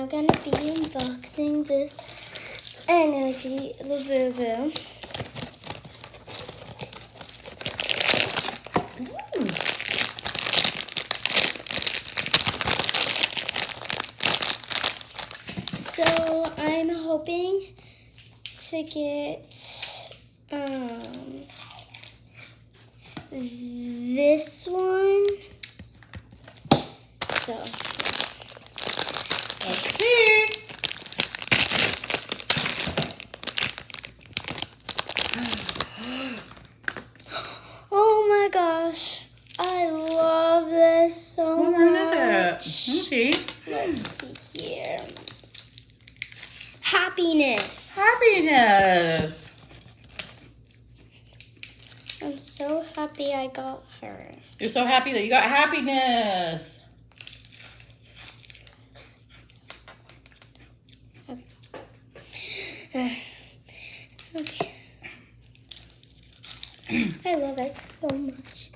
gonna be unboxing this energy laburnum. So I'm hoping to get this one. So let's see. Oh my gosh, I love this so What much. one is it? Let's see. Let's see here. Happiness. Happiness. I'm so happy I got her. You're so happy that you got happiness. Okay. I love it so much.